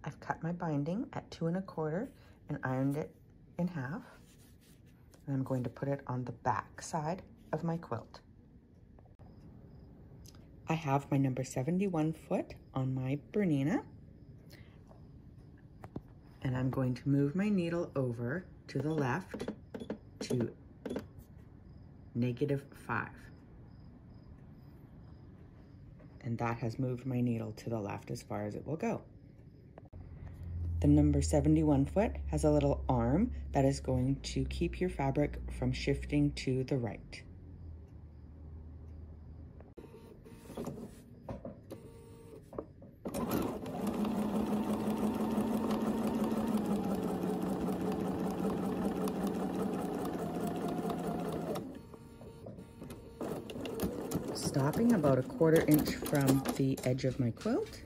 I've cut my binding at 2 1/4 and ironed it in half. And I'm going to put it on the back side of my quilt. I have my number 71 foot on my Bernina. And I'm going to move my needle over to the left to -5. And that has moved my needle to the left as far as it will go. The number 71 foot has a little arm that is going to keep your fabric from shifting to the right. Stopping about 1/4 inch from the edge of my quilt.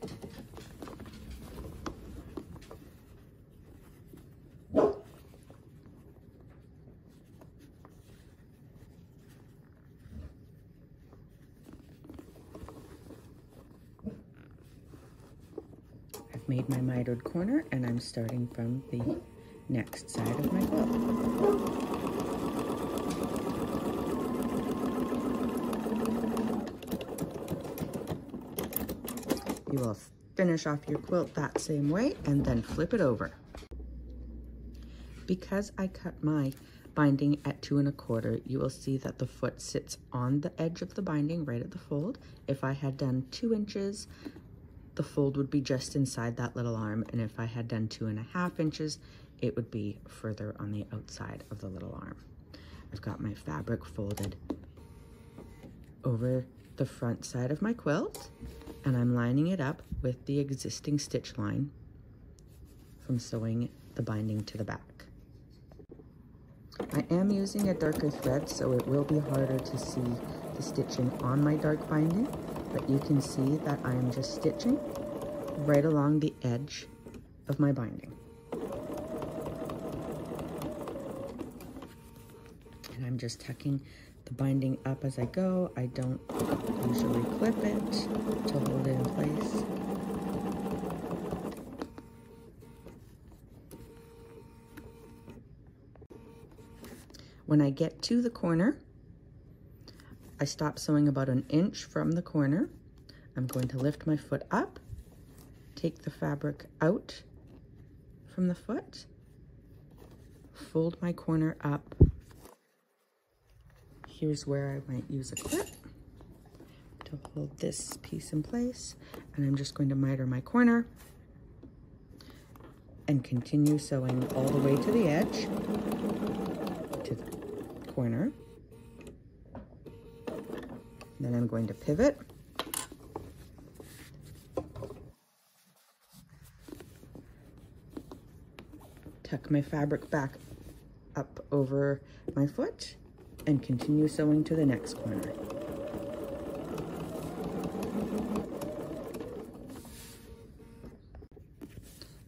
I've made my mitered corner and I'm starting from the next side of my quilt. You will finish off your quilt that same way and then flip it over. Because I cut my binding at 2 1/4, you will see that the foot sits on the edge of the binding right at the fold. If I had done 2 inches, the fold would be just inside that little arm, and if I had done 2 1/2 inches, it would be further on the outside of the little arm. I've got my fabric folded over the front side of my quilt, and I'm lining it up with the existing stitch line from sewing the binding to the back. I am using a darker thread, so it will be harder to see the stitching on my dark binding, but you can see that I am just stitching right along the edge of my binding. And I'm just tucking the binding up as I go. I don't usually clip it to hold it in place. When I get to the corner, I stop sewing about 1 inch from the corner. I'm going to lift my foot up, take the fabric out from the foot, fold my corner up. Here's where I might use a clip to hold this piece in place, and I'm just going to miter my corner and continue sewing all the way to the edge, to the corner. Then I'm going to pivot, tuck my fabric back up over my foot, and continue sewing to the next corner.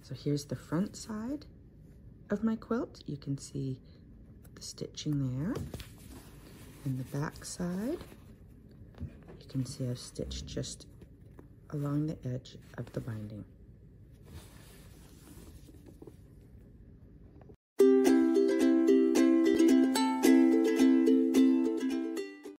So here's the front side of my quilt. You can see the stitching there. And the back side, you can see I've stitched just along the edge of the binding.